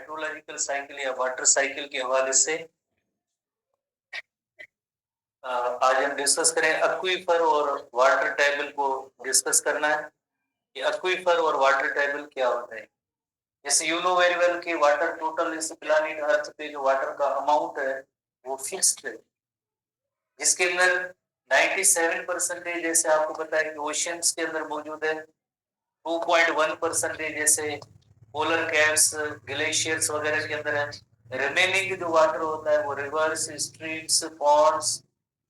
Hydrological cycle या water cycle के हवाले से आज हम डिस्कस करें एक्वीफर और वाटर टेबल को डिस्कस करना है कि एक्वीफर और वाटर टेबल क्या होता है। जैसे यू नो वेरी वेल कि वाटर टोटल इस प्लैनेट अर्थ पे जो वाटर का अमाउंट है वो फिक्स्ड है, जिसके अंदर 97% जैसे आपको पता है कि ओशियंस के अंदर मौजूद है, 2.1% जैसे पोलर कैप्स ग्लेशियर्स वगैरह के अंदर है। रिमेनिंग जो वाटर होता है वो रिवर्स, स्ट्रीम्स, पॉन्ड्स,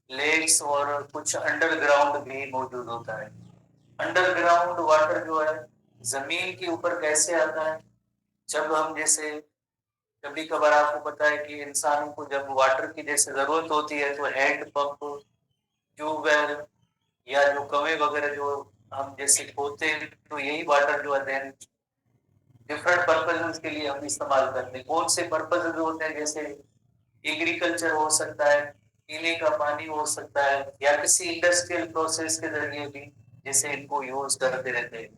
लेक्स और कुछ अंडरग्राउंड भी मौजूद होता है। अंडरग्राउंड वाटर जो है जमीन के ऊपर कैसे आता है, जब हम जैसे कभी कभार आपको पता है कि इंसानों को जब वाटर की जैसे जरूरत होती है तो हैंड पंप, ट्यूबवेल या जो कवे वगैरह जो हम जैसे खोदते हैं तो यही वाटर जो है डिफरेंट पर्पजेस के लिए हम इस्तेमाल करते हैं। कौन से पर्पज जो होते हैं, जैसे एग्रीकल्चर हो सकता है, पीने का पानी हो सकता है, या किसी इंडस्ट्रियल प्रोसेस के जरिए भी जैसे इनको यूज करते रहते हैं।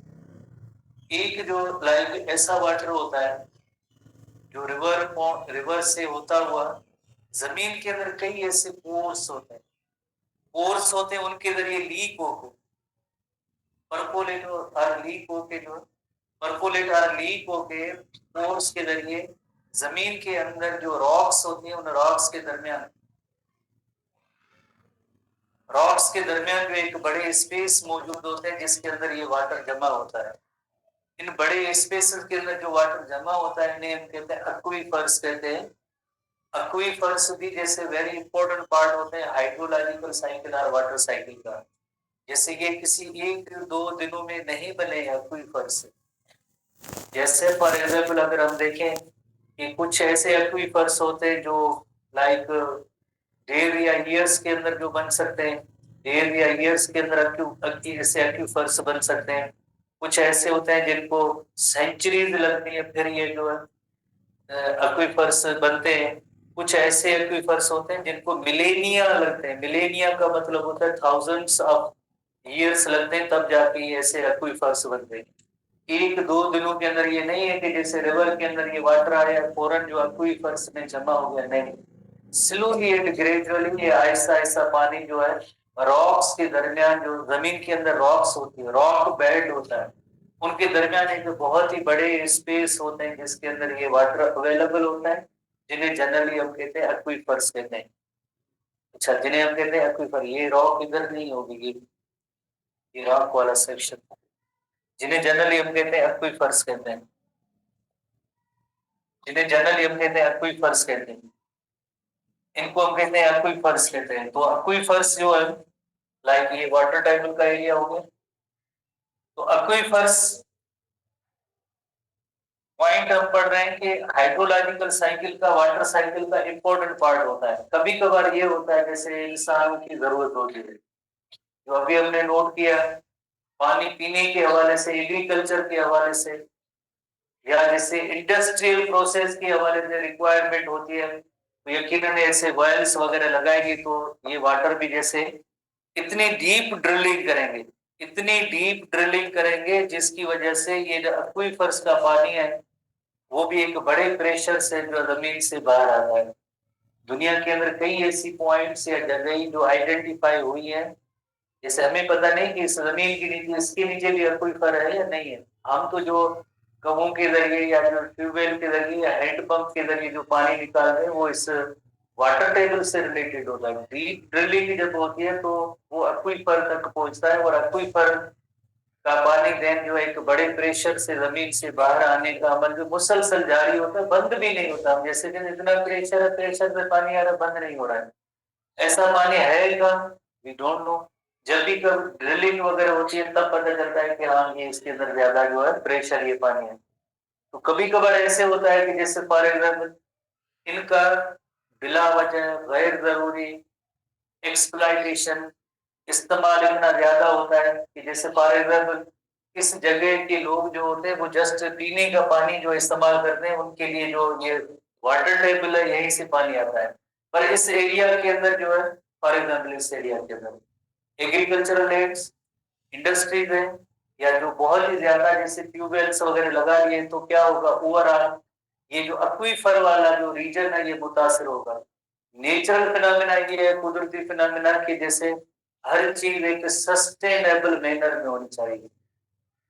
एक जो लाइक ऐसा वाटर होता है जो रिवर से होता हुआ जमीन के अंदर कई ऐसे पोर्स होते हैं उनके जरिए लीक होकर परकोलेट और लीक होके जो परकोलेट और लीक होके पोर्स के जरिए जमीन के अंदर जो रॉक्स होती हैं उन रॉक्स के दरमियान जो एक बड़े स्पेस मौजूद होते हैं जिसके अंदर ये वाटर जमा होता है। इन बड़े स्पेसेस के अंदर जो वाटर जमा होता है इन्हें हम कहते हैं एक्वीफर्स कहते हैं। एक्वीफर्स भी जैसे वेरी इंपॉर्टेंट पार्ट होते हैं हाइड्रोलॉजिकल साइकिल और वाटर साइकिल का। जैसे ये किसी एक दो दिनों में नहीं बने एक्वीफर्स। जैसे फॉर एग्जाम्पल अगर हम देखें कि कुछ ऐसे एक्वीफर्स होते हैं जो लाइक डेढ़ या ईयर्स के अंदर जो बन सकते हैं, डेढ़ या ईयर्स के अंदर जैसे एक्वीफर्स बन सकते हैं। कुछ ऐसे होते हैं जिनको सेंचुरीज लगती है फिर ये जो एक्वीफर्स बनते हैं। कुछ ऐसे एक्वीफर्स होते हैं जिनको मिलेनिया लगते हैं। मिलेनिया का मतलब होता है थाउजेंड्स ऑफ ईयर्स लगते हैं तब जाके ये ऐसे एक्वीफर्स बनते हैं। एक दो दिनों के अंदर ये नहीं है कि जैसे रिवर के अंदर ये वाटर आया फौरन जो एक्वीफर्स में जमा हो गया, नहीं। स्लोली एंड ग्रेजुअली ये आहिस्ता आहिस्ता पानी जो है रॉक्स के दरमियान, जो जमीन के अंदर रॉक्स होती है, रॉक बेड होता है, उनके दरमियान एक बहुत ही बड़े स्पेस होते हैं जिसके अंदर ये वाटर अवेलेबल होता है, जिन्हें जनरली हम कहते हैं एक्वीफर्स कहते हैं। अच्छा, जिन्हें हम कहते हैं एक्वीफर, ये रॉक इधर नहीं होगी, ये रॉक वाला सेक्शन, जिन्हें जनरली हम कहते हैं एक्वीफर्स कहते हैं, जिन्हें जनरली हम कहते हैं एक्वीफर्स कहते हैं। इनको हम कहते हैं एक्वीफर्स कहते हैं। तो एक्वीफर्स जो है लाइक ये वाटर टेबल का एरिया हो गया। तो एक्वीफर्स पॉइंट हम पढ़ रहे हैं कि हाइड्रोलॉजिकल साइकिल का, वाटर साइकिल का इंपॉर्टेंट पार्ट होता है। कभी कभार ये होता है जैसे इंसानों की जरूरत होती है, जो अभी हमने नोट किया, पानी पीने के हवाले से, एग्रीकल्चर के हवाले से, या जैसे इंडस्ट्रियल प्रोसेस के हवाले से रिक्वायरमेंट होती है, तो यकीनन ऐसे वेल्स वगैरह लगाएंगे तो ये वाटर भी जैसे इतनी डीप ड्रिलिंग करेंगे, इतनी डीप ड्रिलिंग करेंगे जिसकी वजह से ये जो एक्वीफर्स का पानी है वो भी एक बड़े प्रेशर से जो जमीन से बाहर आता है। दुनिया के अंदर कई ऐसी पॉइंट्स या जगह जो आइडेंटिफाई हुई है, जैसे हमें पता नहीं कि इस जमीन के नीचे, इसके नीचे भी एक्वीफर है या नहीं है। हम तो जो कवों के जरिए या जो ट्यूबवेल के जरिए या हैंड पंप के जरिए जो पानी निकाल रहे हैं वो इस वाटर टेबल से रिलेटेड होता है। डीप ड्रिलिंग जब होती है तो वो एक्वीफर तक पहुंचता है, और एक्वीफर का पानी देन जो एक बड़े प्रेशर से जमीन से बाहर आने का अमल जो मुसलसल जारी होता है, बंद भी नहीं होता। जैसे कि इतना प्रेशर है, प्रेशर से पानी आ रहा है, बंद नहीं हो रहा है। ऐसा पानी है का वी डोंट नो। जब भी कब ड्रिलिंग वगैरह होती है तब पता चलता है कि हाँ ये इसके अंदर ज्यादा जो है प्रेशर, ये पानी है। तो कभी कभार ऐसे होता है कि जैसे फॉर एग्जाम्पल इनका बिला वजह गैर जरूरी एक्सप्लॉइटेशन, इस्तेमाल इतना ज्यादा होता है कि जैसे फॉर एग्जाम्पल इस जगह के लोग जो होते हैं वो जस्ट पीने का पानी जो इस्तेमाल करते हैं, उनके लिए जो ये वाटर टेबल है यहीं से पानी आता है। पर इस एरिया के अंदर जो है, फॉर एग्जाम्पल इस एरिया के अंदर एग्रीकल्चरल लैंड्स, इंडस्ट्रीज है, या जो बहुत ही ज्यादा जैसे ट्यूबवेल्स वगैरह लगा लिए, तो क्या होगा ओवरऑल ये जो एक्वीफर वाला जो रीजन है ये मुतासिर होगा। नेचुरल फिनोमेना ये है, कुदरती फिनोमेना कि जैसे हर चीज एक सस्टेनेबल मैनर में होनी चाहिए।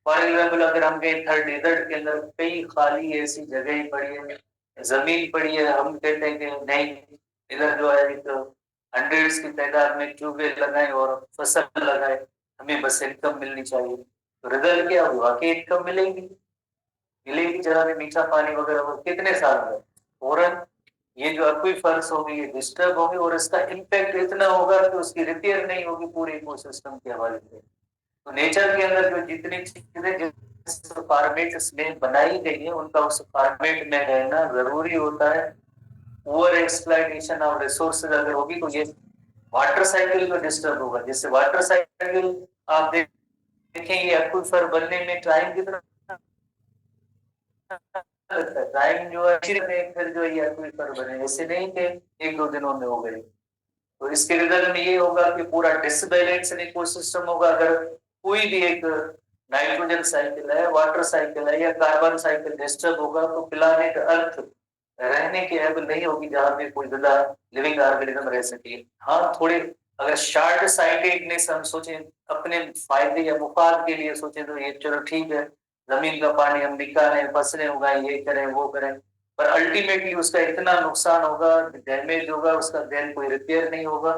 फॉर एग्जाम्पल अगर हम कहीं थर्ड डेजर्ट के अंदर कई खाली ऐसी जगह पड़ी है, जमीन पड़ी है, हम कहते हैं कि नहीं इधर जो है एक हंड्रेड्स की तादाद में ट्यूबवेल लगाए और फसल लगाए, हमें बस इनकम मिलनी चाहिए, तो रिजल्ट क्या हुआ कि इनकम मिलेगी, मिलेगी जगह में मीठा पानी वगैरह वो कितने साल में फौरन ये जो एक्वीफर्स होंगे ये डिस्टर्ब होंगे और इसका इम्पैक्ट इतना होगा कि उसकी रिपेयर नहीं होगी पूरे इकोसिस्टम के हवाले से। तो नेचर के अंदर जो जितनी चीजें जिस फॉर्मेट में बनाई गई है उनका उस फॉर्मेट में रहना जरूरी होता है। ओवर एक्सप्लॉइटेशन ऑफ रिसोर्सेज अगर होगी तो ये वाटर साइकिल को डिस्टर्ब होगा। जैसे वाटर साइकिल आप देखेंगे एक्वीफर बनने में टाइम कितना लगता है, टाइम जो है फिर जो ये एक्वीफर बने, ऐसे नहीं कि एक दो दिनों में हो गए। तो इसके रिजल्ट में ये होगा कि पूरा डिसबैलेंस इकोसिस्टम होगा। अगर कोई भी एक नाइट्रोजन साइकिल है, वाटर साइकिल है या कार्बन साइकिल डिस्टर्ब होगा तो प्लैनेट अर्थ रहने की एबल नहीं होगी जहां पे कोई ज्यादा लिविंग ऑर्गेनिज्म रह सके। हाँ थोड़े अगर शार्ट साइटेडनेस हम सोचें अपने फायदे या मुफाद के लिए सोचें तो ये चलो ठीक है, जमीन का पानी हम निकालें, फसलें उगाएं, ये करें वो करें, पर अल्टीमेटली उसका इतना नुकसान होगा, डैमेज होगा, उसका देन कोई रिपेयर नहीं होगा।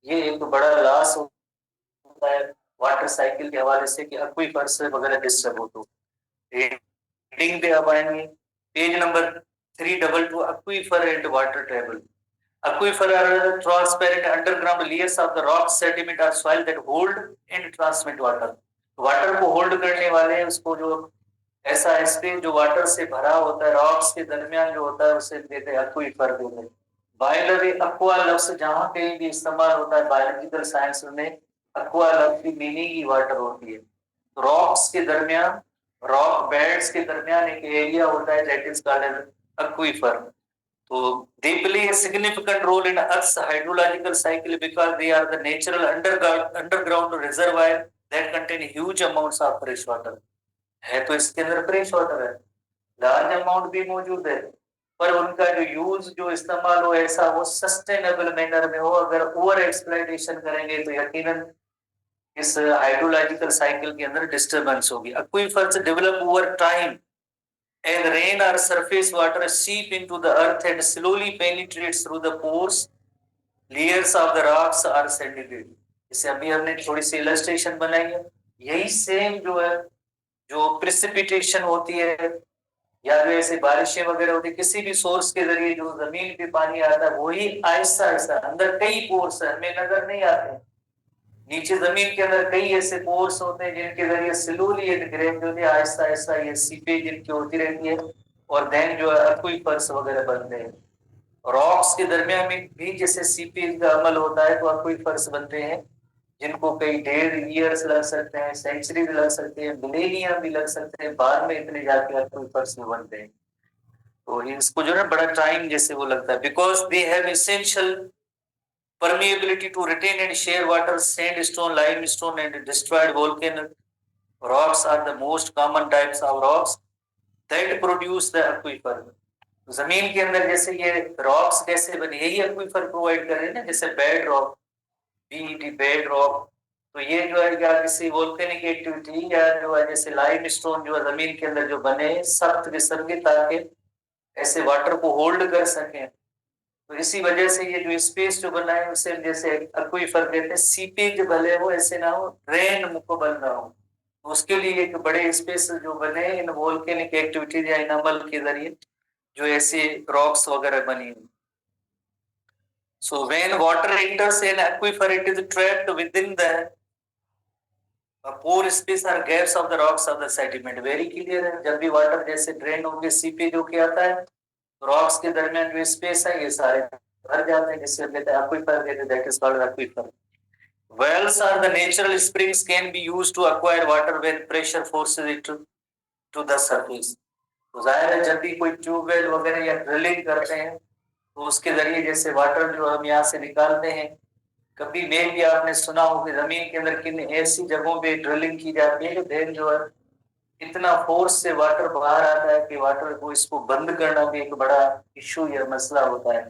ये एक तो बड़ा लॉस होता है वाटर साइकिल के हवाले से कि एक्वीफर्स वगैरह डिस्टर्ब हो तो। हेडिंग पे आप आएंगे page number 322 aquifer and water table. Aquifer are transparent underground layers of the rock, sediment or soil that hold and transmit water. Water को होल्ड करने वाले उसको जो ऐसा स्पेस जो वाटर से भरा होता है रॉक्स के दरमियान जो होता है उसे देते हैं एक्वीफर देते हैं। बाय द वे एक्वा लफ्ज जहां कहीं भी इस्तेमाल होता है बायोलॉजिकल साइंस में एक्वा लफ्ज की मीनिंग ही वाटर होती है। रॉक्स के दरमियान, रॉक बेड्स के दरमियान एक एरिया होता है that is called aquifer. So they play a significant role in Earth's hydrological cycle because they are the natural underground reservoir that contain huge amounts of fresh water. है तो इसके अंदर fresh water है, large amount भी मौजूद है, पर उनका जो यूज जो इस्तेमाल हो ऐसा वो सस्टेनेबल मैनर में हो। अगर ओवर एक्सप्लॉइटेशन करेंगे तो यकीनन इस हाइड्रोलॉजिकल साइकिल के अंदर डिस्टर्बेंस होगी। Aquifers develop over time and rain or surface water seep into the earth and slowly penetrates through the pores, layers of the rocks or sediment। इसे अभी हमने थोड़ी सी इलस्ट्रेशन बनाई है। यही सेम जो है जो प्रिसिपिटेशन होती है या जो ऐसे बारिशें वगैरह होती है किसी भी सोर्स के जरिए जो जमीन पे पानी आता है वही आहिस्ता आहिस्ता अंदर कई पोर्स है हमें नजर नहीं आते, नीचे जमीन के अंदर कई ऐसे पोर्स होते हैं जिनके जरिए स्लोली ये ग्रेव होती है, आहिस्ता आहिस्ता ये सीपेज इनकी होती रहती है और देन जो है एक्वीफर्स वगैरह बनते हैं। रॉक्स के दरमियान में भी जैसे सीपेज का अमल होता है तो एक्वीफर्स बनते हैं जिनको कई डेढ़ ईयर्स लग सकते हैं, सेंचुरी भी लग सकते हैं, मिलेनियम भी लग सकते हैं, बाद में इतने जाके एक्वीफर्स में बनते हैं। तो इसको जो है बड़ा टाइम जैसे वो लगता है because they have essential permeability to retain and share water. Sandstone, limestone and destroyed volcanic rocks are the most common types of rocks that produce the aquifer। जमीन के अंदर जैसे ये रॉक्स कैसे बने यही एक्वीफर प्रोवाइड कर रहे हैं ना, जैसे bed rock, BET bed rock, तो ये जो है या किसी वोल्केनिक एक्टिविटी या जो है जैसे लाइमस्टोन जो है जमीन के अंदर जो बने सख्त विसर्जित ताकि ऐसे वाटर को होल्ड कर सकें। तो इसी वजह से ये जो स्पेस जो बना है उसे जैसे एक्वीफर कहते हैं, सीपेज भले हो ऐसे ना हो ड्रेन मुको बन रहा हो, उसके लिए एक बड़े स्पेस जो बने इन वोल्केनिक एक्टिविटीज या इन अमल के जरिए जो ऐसे रॉक्स वगैरह बनी। So when water enters in aquifer it is trapped within the pore space और gaps of the rocks of the sediment. Very clear है, जब भी वाटर जैसे ड्रेन होके सीपेज होके आता है रॉक्स के दरमियान जो स्पेस है ये सारे भर जाते हैं जिससे कहते हैं एक्वीफर, कहते हैं that is called aquifer. wells are the natural springs can be used to acquire water when pressure forces it to the surface। तो जाहिर है जब भी कोई ट्यूबवेल वगैरह या ड्रिलिंग करते हैं तो उसके जरिए जैसे वाटर जो हम यहाँ से निकालते हैं, कभी में भी आपने सुना हो कि जमीन के अंदर किन ऐसी जगहों पे ड्रिलिंग की जाती है कि देन जो है इतना फोर्स से वाटर बाहर आता है कि वाटर को इसको बंद करना भी एक बड़ा इशू या मसला होता है,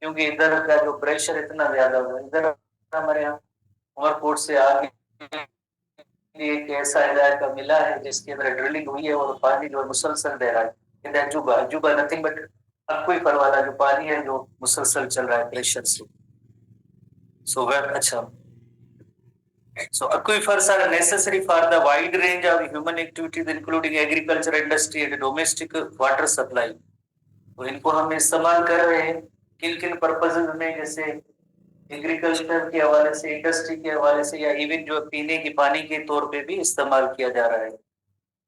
क्योंकि इधर का जो प्रेशर इतना ज्यादा होता है। इधर हमारे यहाँ उमरकोट से आगे एक ऐसा इलाका मिला है जिसके अंदर ड्रिलिंग हुई है और पानी जो मुसलसल बह रहा है। अजूबा अजूबा नथिंग बट एक्वीफर वाला जो पानी है जो मुसलसल चल रहा है प्रेशर से। सो अच्छा, so aquifers are necessary for the wide range of human activities including agriculture, industry and domestic water supply। तो इनको हम इस्तेमाल कर रहे हैं किन किन पर्पसेस में, जैसे एग्रीकल्चर के हवाले से, इंडस्ट्री के हवाले से, या इवन जो पीने के पानी के तौर पे भी इस्तेमाल किया जा रहा है।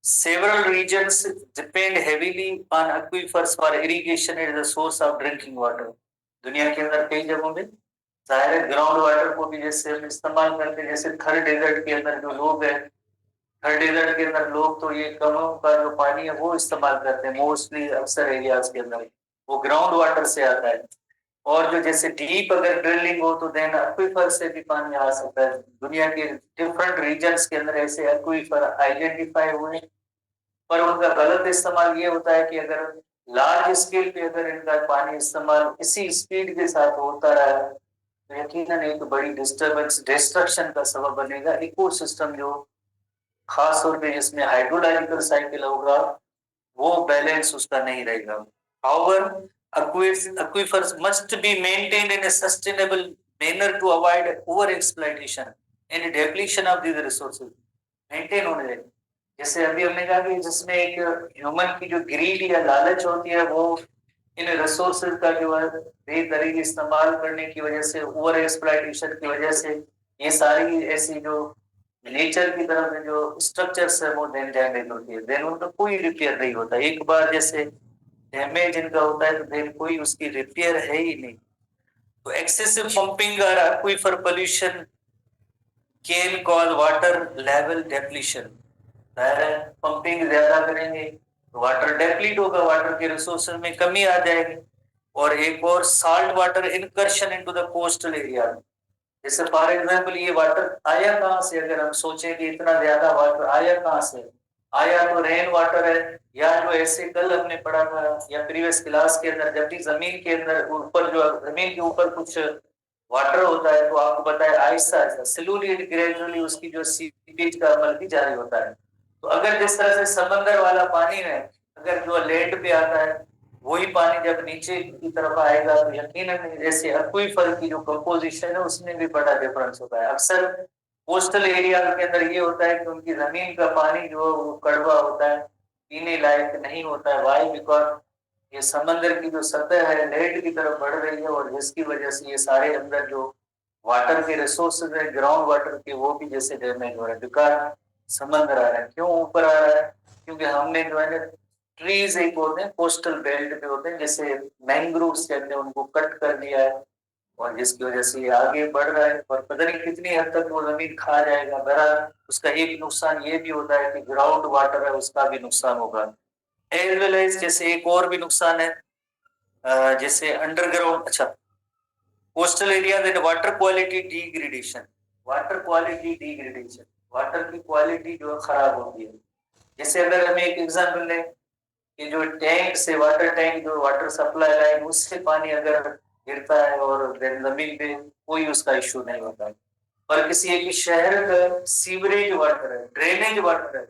Several regions depend heavily on aquifers for irrigation as a source of drinking water। दुनिया के अंदर कई जगहों में जाहिर है ग्राउंड वाटर को भी जैसे हम इस्तेमाल करते हैं, जैसे थर डेजर्ट के अंदर जो लोग हैं, थर डेजर्ट के अंदर लोग तो ये कमों का जो पानी है वो इस्तेमाल करते हैं मोस्टली, अक्सर एरियाज के अंदर वो ग्राउंड वाटर से आता है। और जो जैसे डीप अगर ड्रिलिंग हो तो देन एक्वीफर से भी पानी आ सकता है। दुनिया के डिफरेंट रीजन्स के अंदर ऐसे एक्वीफर आइडेंटिफाई हुए हैं, पर उनका गलत इस्तेमाल ये होता है कि अगर लार्ज स्केल पे अगर इनका पानी इस्तेमाल इसी स्पीड के साथ होता रहा तो यकीनन एक बड़ी डिस्टरबेंस, डिस्ट्रक्शन का सबब बनेगा। इकोसिस्टम जो खास तौर पे जिसमें हाइड्रोलॉजिकल साइकिल होगा वो बैलेंस उसका नहीं रहेगा। However, aquifers must be maintained in a sustainable manner to avoid over exploitation and depletion of these resources। Maintain होने चाहिए। जैसे अभी हमने कहा कि जिसमें एक ह्यूमन की जो ग्रीड या लालच होती है वो इन रिसोर्सेज का जो है बेतरीके इस्तेमाल करने की वजह से, ओवर एक्सप्लॉइटेशन की वजह से ये सारी ऐसी जो नेचर की तरफ से जो स्ट्रक्चर्स है वो देन डैमेज होती है, देन उनका कोई रिपेयर नहीं होता। एक बार जैसे डैमेज इनका होता है तो देन कोई उसकी रिपेयर है ही नहीं। तो एक्सेसिव पंपिंग और aquifer pollution can cause water level depletion. Pumping ज्यादा करेंगे तो वाटर डेप्लीट होगा, वाटर के रिसोर्सेज में कमी आ जाएगी। और एक और salt water incursion into the coastal area. जैसे फॉर एग्जांपल ये वाटर आया कहाँ से, अगर हम सोचें कि इतना ज्यादा वाटर आया कहाँ से, आया तो रेन वाटर है, या जो ऐसे कल हमने पढ़ा था या प्रीवियस क्लास के अंदर, जब भी जमीन के अंदर ऊपर जो जमीन के ऊपर कुछ वाटर होता है तो आपको पता है Aahista Aahista slowly and gradually उसकी जो सीपेज का अमल भी जारी होता है। तो अगर जिस तरह से समंदर वाला पानी है अगर जो लैंड पे आता है वही पानी जब नीचे की तरफ आएगा तो यकीनन जैसे एक्वीफर की जो कंपोजिशन है उसमें भी बड़ा डिफरेंस होता है। अक्सर कोस्टल एरिया के अंदर ये होता है कि उनकी जमीन का पानी जो है वो कड़वा होता है, पीने लायक नहीं होता है। वाई? बिकॉज ये समंदर की जो सतह है लैंड की तरफ बढ़ रही है और जिसकी वजह से ये सारे अंदर जो वाटर के रिसोर्सेज है ग्राउंड वाटर के वो भी जैसे डैमेज हो रहे हैं। बिकॉज समंदर आ रहा है, क्यों ऊपर आ रहा है? क्योंकि हमने जो है ना ट्रीज एक होते हैं कोस्टल बेल्ट पे होते हैं जैसे मैंग्रोव्स कहते हैं, उनको कट कर दिया है और जिसकी वजह से ये आगे बढ़ रहा है और पता नहीं कितनी हद तक वो जमीन खा जाएगा। बहरहाल उसका एक नुकसान ये भी होता है कि ग्राउंड वाटर है उसका भी नुकसान होगा। एज वेल एज जैसे एक और भी नुकसान है जैसे अंडरग्राउंड, अच्छा, कोस्टल एरिया में water quality degradation. Water quality degradation, water की क्वालिटी जो है खराब होती है। जैसे अगर हमें एक एग्जांपल लें कि जो टैंक से वाटर टैंक जो वाटर सप्लाई लाइन उससे पानी अगर गिरता है और जमीन पे कोई उसका इश्यू नहीं होता है, पर किसी एक शहर का सीवरेज वाटर है, ड्रेनेज वाटर है,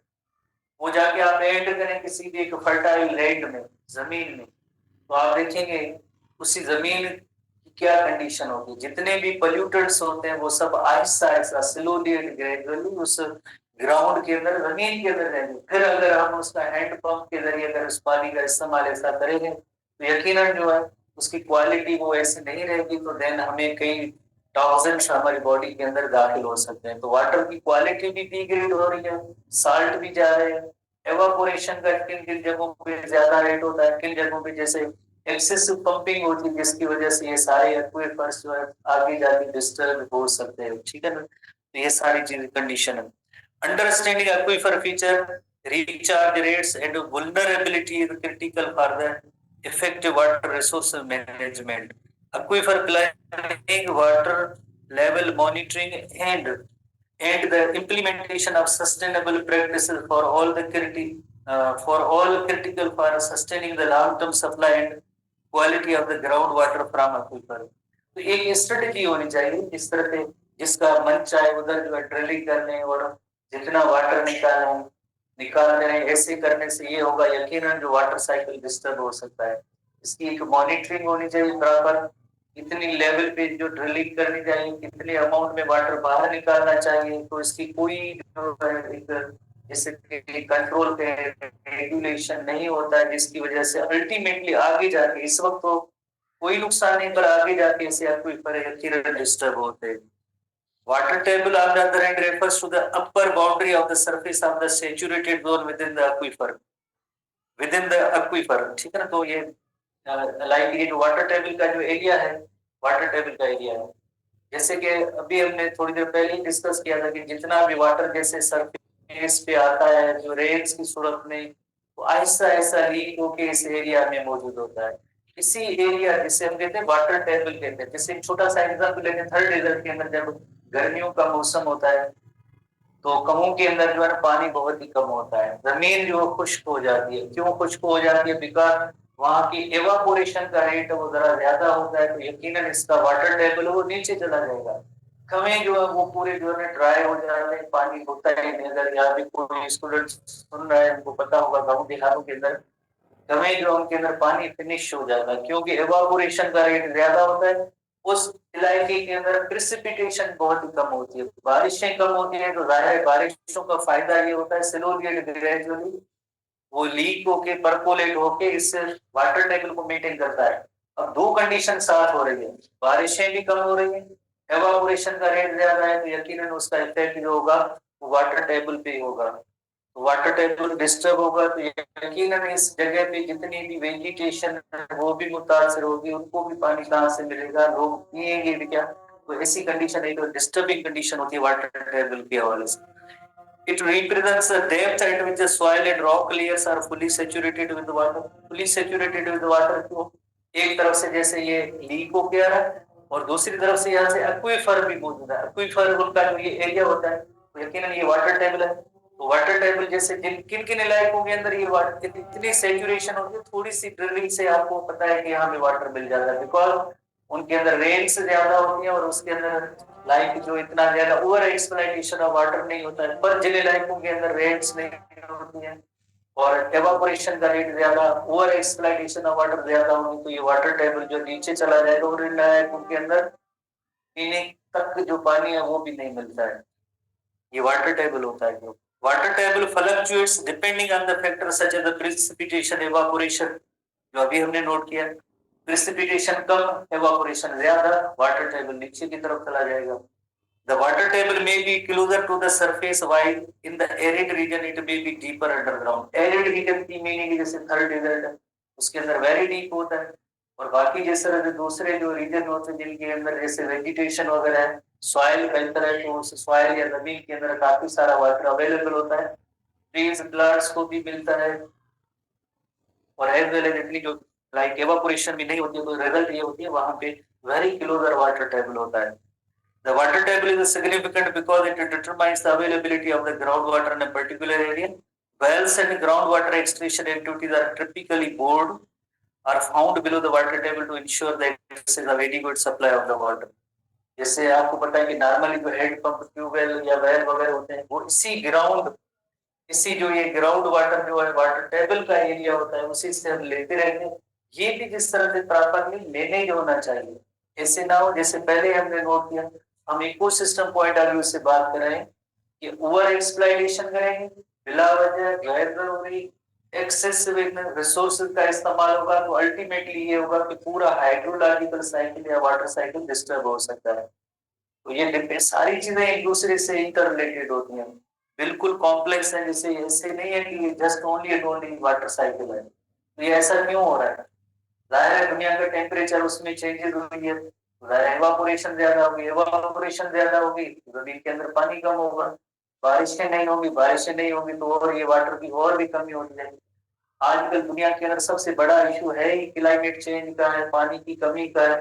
वो जाके आप एंड करें किसी भी एक फर्टाइल लैंड में, जमीन में, तो आप देखेंगे उसी जमीन की क्या कंडीशन होगी। जितने भी पोल्यूटेंट्स होते हैं वो सब Aahista Aahista slowly and gradually उस ग्राउंड के अंदर जमीन के अंदर रहेंगे। फिर अगर हम उसका हैंड पंप के जरिए अगर उस पानी का इस्तेमाल ऐसा करेंगे तो यकीनन जो है उसकी क्वालिटी वो ऐसी नहीं रहेगी, तो देन हमें कई टॉक्सिन्स हमारी बॉडी के अंदर दाखिल हो सकते हैं। तो वाटर की क्वालिटी भी डिग्रेड हो रही है, साल्ट भी जा रहे हैं, एवापोरेशन का किन किन जगहों पे ज्यादा रेट होता है, किन जगहों पे जैसे एक्सेसिव पंपिंग होती है जिसकी वजह से ये सारे एक्वीफर्स जो है आगे जाके डिस्टर्ब हो सकते हैं। ठीक है ना, तो ये सारी चीज कंडीशन है। Understanding aquifer feature, recharge rates and vulnerability is critical for the effective water resource management. Aquifer planning, water level monitoring and and the implementation of sustainable practices for all the critical for sustaining the long-term supply and quality of the groundwater from aquifer. तो एक strategy होनी चाहिए जिस तरह से जिसका मन चाहे उधर जो है ड्रिलिंग करने और जितना वाटर निकालने रहे, ऐसे करने से ये होगा यकीनन जो वाटर साइकिल डिस्टर्ब हो सकता है। इसकी एक मॉनिटरिंग होनी चाहिए बराबर, कितनी लेवल पे जो ड्रिलिंग करनी चाहिए, कितने अमाउंट में वाटर बाहर निकालना चाहिए, तो इसकी कोई जो है एक जैसे कंट्रोल पे रेगुलेशन नहीं होता है, जिसकी वजह से अल्टीमेटली आगे जाके इस वक्त तो कोई नुकसान नहीं, पर आगे जाके ऐसे एक्वीफर डिस्टर्ब होते हैं। Water table on the other hand refers to the upper boundary of the surface of the saturated zone within the aquifer. ठीक है ना, तो ये लाइक ये जो वाटर टेबल का जो एरिया है, वाटर टेबल का एरिया है, जैसे कि अभी हमने थोड़ी देर पहले ही डिस्कस किया था कि जितना भी वाटर जैसे सरफेस पे आता है जो रेन्स की सूरत में, वो ऐसा ऐसा लीक होके इस एरिया में मौजूद होता है। इसी एरिया जिसे हम कहते हैं वाटर टेबल कहते हैं। जैसे एक छोटा सा एग्जाम्पल लेते हैं, थर्ड डेजर्ट के अंदर जब गर्मियों का मौसम होता है तो कमों के अंदर जो है पानी बहुत ही कम होता है, जमीन जो खुश्क हो जाती है। क्यों खुश्क हो जाती है? बिकॉज वहां की एवापोरेशन का रेट वो जरा ज्यादा होता है, तो यकीनन इसका वाटर लेवल वो नीचे चला जाएगा। कमें जो है वो पूरे जो है ड्राई हो जाते हैं, पानी होता ही नहीं। अगर यहाँ भी कोई स्टूडेंट सुन रहा है, उनको पता होगा गाँव देहातों के अंदर कमें जो उनके अंदर पानी फिनिश हो जाता है, क्योंकि एवापोरेशन का रेट ज्यादा होता है। उस इलाके के अंदर प्रिसिपिटेशन बहुत ही कम होती है, बारिशें कम होती है, तो जाहिर है बारिशों का फायदा ये होता है स्लोली एंड ग्रेजुअली वो लीक होके परकोलेट होके इस वाटर टेबल को मेंटेन करता है। अब दो कंडीशन साथ हो रही है, बारिशें भी कम हो रही है, एवापोरेशन का रेट ज्यादा है, तो यकीनन उसका इफेक्ट जो होगा वो वाटर टेबल पे ही होगा। वाटर टेबल डिस्टर्ब होगा तो यकीनन इस जगह पे जितनी भी वेजिटेशन वो भी मुतासर होगी, उनको भी पानी कहाँ से मिलेगा, लोग पिएंगे भी क्या? तो ऐसी कंडीशन एक डिस्टर्बिंग कंडीशन होती है वाटर टेबल के हवाले से। It represents the depth at which the soil and rock layers are fully saturated with water. Fully saturated with water क्यों? एक तरफ से जैसे ये लीक हो गया है और दूसरी तरफ से यहाँ से एक्वीफर भी मौजूद है। एक्वीफर उनका जो ये एरिया होता है तो यकीनन ये वाटर टेबल है। तो वाटर टेबल जैसे जिन किन किन इलाकों के अंदर ये वाटर इतनी सेचुरेशन होती है, थोड़ी सी ड्रिलिंग से आपको पता है कि यहाँ पे वाटर मिल जाता है, बिकॉज उनके अंदर रेन्स ज्यादा होती है और उसके अंदर लाइक जो इतना ज्यादा ओवर एक्सप्लॉइटेशन ऑफ वाटर नहीं होता है। पर जिन इलाकों के अंदर रेन्स नहीं होती है और एवापोरेशन का रेट ज्यादा, ओवर एक्सप्लॉइटेशन ऑफ वाटर ज्यादा होगी, तो ये वाटर टेबल जो नीचे चला जाएगा और इन इलाकों के अंदर पीने तक जो पानी है वो भी नहीं मिलता है। ये वाटर टेबल होता है। जो water table fluctuates depending on the factor such as the precipitation, evaporation, जो अभी हमने नोट किया। प्रेसिपिटेशन कम, एवापोरेशन ज्यादा, वाटर टेबल नीचे की तरफ चला जाएगा। The water table may be closer to the surface, while in the arid region it may be deeper underground. Arid region की मीनिंग जैसे थर्ड डेजर्ट है, उसके अंदर वेरी डीप होता है, और बाकी जैसे जो दूसरे जो रीजन होते हैं जिनके अंदर जैसे वेजिटेशन वगैरह है, सॉइल बेहतर है, तो उस सॉइल या जमीन के अंदर काफी सारा वाटर अवेलेबल होता है, ट्रीज प्लांट्स को भी मिलता है, और एज वेल एज इतनी जो लाइक एवापोरेशन भी नहीं होती है, तो रिजल्ट ये होती है वहां पे वेरी क्लोजर वाटर टेबल होता है। The water table is significant because it determines the availability of the groundwater in a particular area. Wells and groundwater extraction activities are typically bored are found below the water table to ensure that there is a very good supply of the water. जैसे आपको पता है कि normally जो head pump, tubewell या well वगैरह होते हैं वो इसी जो ये ग्राउंड वाटर जो है वाटर टेबल का एरिया होता है उसी से हम लेते रहते हैं। ये भी जिस तरह से प्रॉपरली मैनेज होना चाहिए, ऐसे ना हो जैसे पहले हमने नोट किया, हम इकोसिस्टम पॉइंट ऑफ व्यू से बात कर रहे हैं कि ओवर एक्सप्लॉइटेशन करेंगे, बिला वजह गैर जरूरी एक्सेसिव रिसोर्सेज का इस्तेमाल होगा, तो अल्टीमेटली ये होगा कि पूरा हाइड्रोलॉजिकल साइकिल या वाटर साइकिल डिस्टर्ब हो सकता है। तो ये सारी चीजें एक दूसरे से इंटर रिलेटेड होती हैं, बिल्कुल कॉम्प्लेक्स है। जैसे ऐसे नहीं है कि just only and only water cycle है। तो ये ऐसा क्यों हो रहा है? जाहिर है दुनिया का टेम्परेचर उसमें चेंजेस हुई है, एवापोरेशन ज्यादा होगी, एवापोरेशन ज्यादा होगी जमीन के अंदर पानी कम होगा, बारिशें नहीं होगी तो और ये वाटर की और भी कमी हो जाएगी। आजकल दुनिया के अंदर सबसे बड़ा इशू है ही क्लाइमेट चेंज का है, पानी की कमी का है।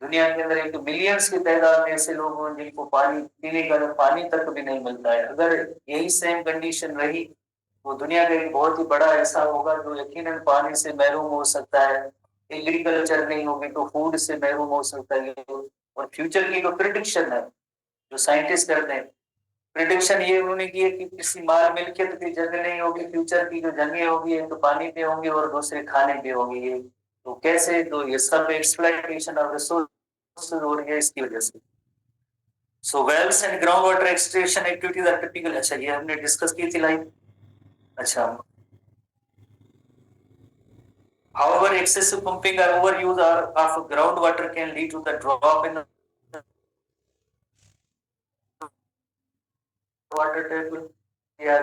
दुनिया के अंदर एक मिलियंस की तादाद में ऐसे लोग हैं जिनको पानी पीने का पानी तक भी नहीं मिलता है। अगर यही सेम कंडीशन रही तो दुनिया का एक बहुत ही बड़ा ऐसा होगा जो यकीनन पानी से महरूम हो सकता है। एग्रीकल्चर नहीं होगी तो फूड से महरूम हो सकता है। और फ्यूचर की जो प्रिडिक्शन है जो साइंटिस्ट करते हैं, प्रिडिक्शन ये उन्होंने की है कि किसी माल मिल्कियत की जगह नहीं होगी, फ्यूचर की जो जगह होगी एक तो पानी पे होंगी और दूसरे खाने पे होगी। ये तो कैसे, तो ये सब एक्सप्लॉइटेशन ऑफ रिसोर्सेज हो रही है इसकी वजह से। So wells and ground water extraction activities are typical. अच्छा, ये हमने डिस्कस की थी लाइक। अच्छा, however excessive pumping or overuse of groundwater can lead to the drop in the water table या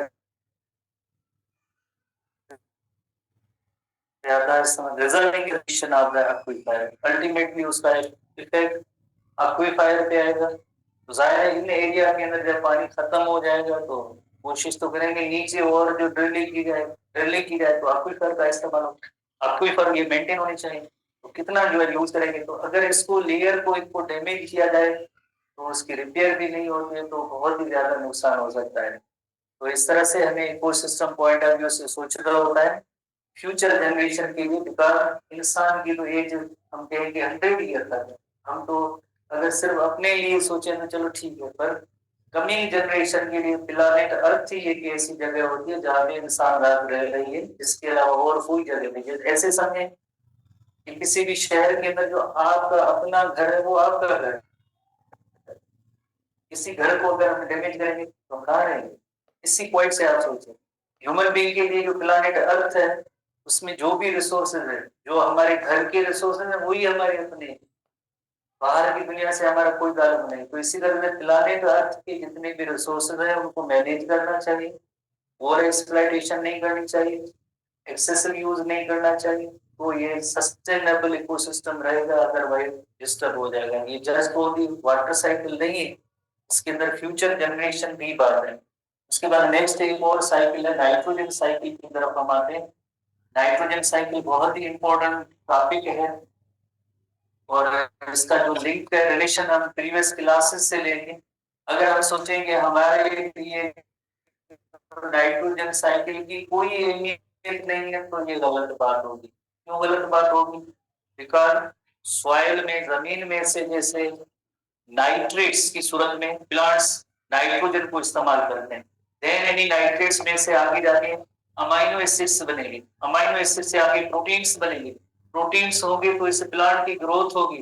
ज्यादा resulting in erosion of the aquifer। Ultimately उसका effect अक्वीफायर पे आएगा। तो जाहिर है इन एरिया के अंदर जब पानी खत्म हो जाएगा तो कोशिश तो करेंगे नीचे और जो ड्रिलिंग की जाए तो अक्वीफर का इस्तेमाल हो। अक्वीफर ये मेंटेन होनी चाहिए, तो कितना जो है यूज करेंगे। तो अगर इसको लेयर को इनको डैमेज किया जाए तो उसकी रिपेयर भी नहीं होती है तो बहुत ही ज्यादा नुकसान हो सकता है। तो इस तरह से हमें इकोसिस्टम पॉइंट ऑफ व्यू से सोचना होता है फ्यूचर जनरेशन के लिए। बिकॉज इंसान की तो एज हम कहेंगे 100 ईयर तक है। हम तो अगर सिर्फ अपने लिए सोचे तो चलो ठीक है, पर कमिंग जनरेशन के लिए प्लानेट अर्थ ही एक ऐसी जगह होती है जहाँ पे इंसान रह रही है, इसके अलावा और कोई जगह नहीं है। ऐसे समझे कि किसी भी शहर के अंदर जो आपका अपना घर है वो आपका घर है, किसी घर को अगर हम डैमेज करेंगे तो हम कहाँ रहेंगे। इसी पॉइंट से आप सोचें ह्यूमन बीइंग के लिए जो प्लानेट अर्थ है उसमें जो भी रिसोर्सेज है, जो हमारे घर के रिसोर्सेज है वही हमारे अपने हैं। बाहर की दुनिया से हमारा कोई ताल्लुक नहीं। तो इसी तरह से प्लानेट अर्थ के जितने भी रिसोर्सेज है उनको मैनेज करना चाहिए, ओवर एक्सप्लॉइटेशन नहीं करनी चाहिए, एक्सेसिव यूज नहीं करना चाहिए। तो ये सस्टेनेबल इकोसिस्टम रहेगा, अदरवाइज डिस्टर्ब हो जाएगा। ये जस्ट ओनली वाटर साइकिल नहीं है, इसके अंदर फ्यूचर जनरेशन भी बात है। उसके बाद नेक्स्ट एक और साइकिल है नाइट्रोजन साइकिल की तरफ हम आते हैं। नाइट्रोजन साइकिल बहुत ही इंपॉर्टेंट टॉपिक है और इसका जो लिंक है रिलेशन हम प्रीवियस क्लासेस से लेंगे। अगर हम सोचेंगे हमारे लिए नाइट्रोजन साइकिल की कोई अहमियत नहीं है तो ये गलत बात होगी। क्यों गलत बात होगी? बिकॉज सॉइल में, जमीन में से जैसे नाइट्रेट्स की सूरत में प्लांट्स नाइट्रोजन को इस्तेमाल करते हैं, देन यानी नाइट्रेट्स में से आगे जाके अमाइनो एसिड्स बनेंगे, अमाइनो एसिड से आगे प्रोटीन्स बनेंगे, प्रोटीन्स होंगे तो इस प्लांट की ग्रोथ होगी।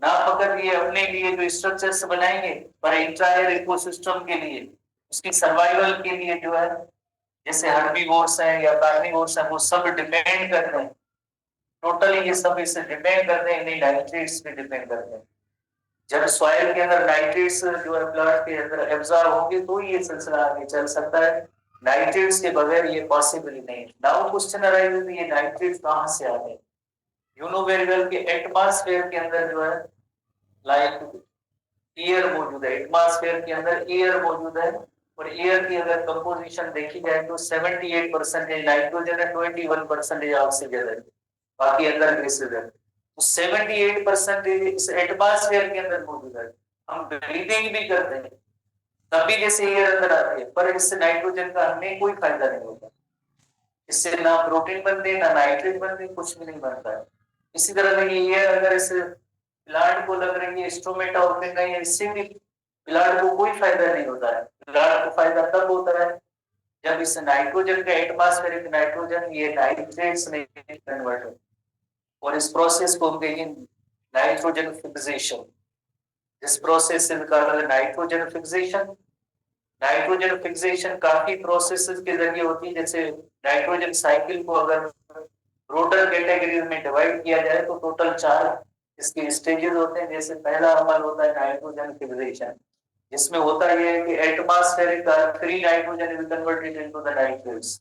ना फकत ये अपने लिए जो स्ट्रक्चर्स बनाएंगे पर इंटायर इकोसिस्टम के लिए, उसकी सर्वाइवल के लिए जो है जैसे हर्बीवोर्स हैं या कार्निवोर्स हैं वो सब डिपेंड करते हैं। टोटली ये सब इससे डिपेंड करते हैं, नहीं नाइट्रेट्स पे डिपेंड करते हैं। जब सॉइल के अंदर नाइट्रेट्स जो है प्लांट के अंदर एब्जॉर्ब होंगे तो ये सिलसिला आगे चल सकता है। नाइट्रेट्स के बगैर ये पॉसिबल ही नहीं। नाउ क्वेश्चन अराइज ये नाइट्रेट्स कहाँ से आते हैं? यू नो वेरी वेल कि एटमॉस्फेयर के अंदर जो है लाइक एयर मौजूद है, एटमॉस्फेयर के अंदर एयर मौजूद है और एयर की अगर कंपोजिशन देखी जाए तो 78% नाइट्रोजन है, 21% ऑक्सीजन है, बाकी अंदर गैसेज है। तो 78% इस एटमॉस्फेयर के अंदर मौजूद है। हम ब्रीदिंग भी करते हैं तभी जैसे एयर अंदर आती है, पर इससे नाइट्रोजन का हमें कोई फायदा नहीं होता। इससे ना प्रोटीन बनते ना नाइट्रेट बनते, कुछ भी नहीं बनता है। इसी तरह से ये अगर इस प्लांट को लग रही है स्टोमेटा ओपिना, इससे भी प्लांट को कोई फायदा नहीं होता है। प्लांट को फायदा तब होता है जब इस नाइट्रोजन का एटमॉस्फेरिक नाइट्रोजन ये नाइट्रेट्स में कन्वर्ट हो, और इस प्रोसेस को हम कहेंगे नाइट्रोजन फिक्सेशन। इस process is called nitrogen fixation. Nitrogen fixation काफी प्रोसेसेस के जरिए होती है। जैसे नाइट्रोजन साइकिल को अगर टोटल कैटेगरीज में डिवाइड किया जाए तो टोटल 4 इसके स्टेजेस होते हैं। जैसे पहला अमल होता है नाइट्रोजन फिक्सेशन, जिसमें होता यह है कि atmospheric free nitrogen is converted into the nitrates.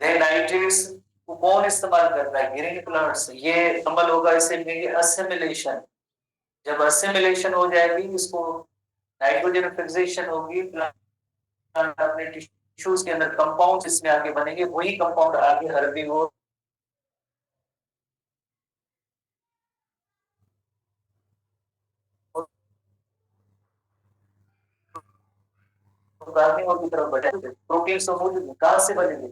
Then nitrates को कौन इस्तेमाल करता है? Green plants. ये अमल होगा इसे असिमिलेशन। जब असिमिलेशन हो जाएगी, इसको नाइट्रोजन फिक्सेशन होगी, प्लांट अपने टिश्यूज के अंदर कंपाउंड इसमें आगे बनेंगे, वही कंपाउंड आगे कार्निवोर की तरफ बढ़े। प्रोटीन समूह कहाँ से बनेंगे?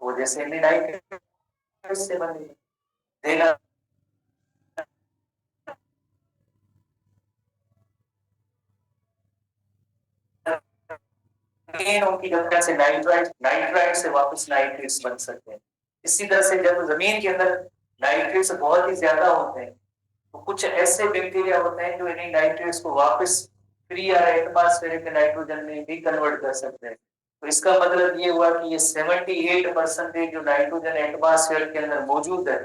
वो जैसे एमिनो से बनेंगे। देना उनकी जगह से नाइट्राइट से वापस नाइट्रेट्स बन सकते हैं। इसी तरह से जब जमीन के अंदर नाइट्रेट्स बहुत ही ज्यादा होते हैं तो कुछ ऐसे बैक्टीरिया होते हैं जो इन्हीं नाइट्रेट्स को वापस फ्री या एटमॉस्फेरिक नाइट्रोजन में भी कन्वर्ट कर सकते हैं। तो इसका मतलब ये हुआ कि ये 78% जो नाइट्रोजन एटमॉस्फेयर के अंदर मौजूद है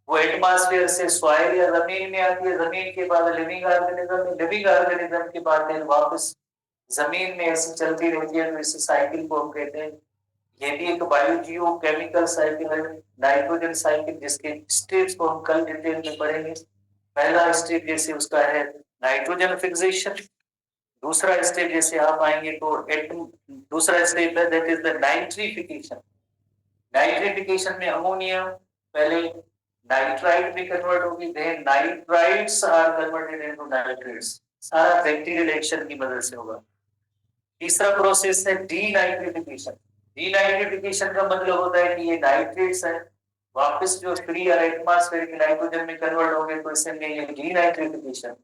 वो एटमॉस्फेयर से सॉइल या जमीन में आती है, जमीन के बाद लिविंग ऑर्गेनिज्म के बाद फिर वापस जमीन में ऐसी चलती रहती है। तो इस साइकिल को हम कहते हैं, ये भी एक बायोजियो केमिकल साइकिल है, नाइट्रोजन साइकिल, जिसके स्टेप्स को हम कल डिटेल में पढ़ेंगे। पहला स्टेप जैसे उसका है नाइट्रोजन फिक्सेशन, दूसरा स्टेप जैसे आप आएंगे तो दूसरा स्टेप है that is the nitrification. Nitrification में अमोनिया पहले नाइट्राइट में कन्वर्ट होगी, then nitrites are converted into nitrates. सारा बैक्टीरियल एक्शन की मदद से होगा। तीसरा प्रोसेस है डीनाइट्रिफिकेशन। डीनाइट्रिफिकेशन का मतलब होता है कि ये नाइट्रेट्स है वापस जो फ्री और एटमॉस्फेरिक नाइट्रोजन में कन्वर्ट होंगे, तो इससे में ये डीनाइट्रिफिकेशन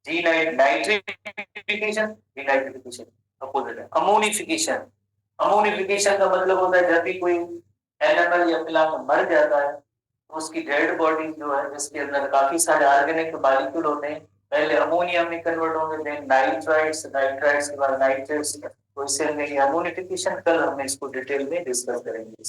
डीनाइट्रिफिकेशन डीनाइट्रिफिकेशन अपोजिट है। अमोनिफिकेशन, अमोनिफिकेशन का मतलब होता है जब भी कोई एनिमल या प्लांट मर जाता है तो उसकी डेड बॉडी जो है जिसके अंदर काफी सारे ऑर्गेनिक मॉलिक्यूल होते हैं पहले अमोनिया में कन्वर्ट होंगे, देन नाइट्राइट्स, नाइट्राइट्स के बाद नाइट्रेट्स। तो इससे हमने ये अमोनिफिकेशन, कल हमने इसको डिटेल में डिस्कस करेंगे।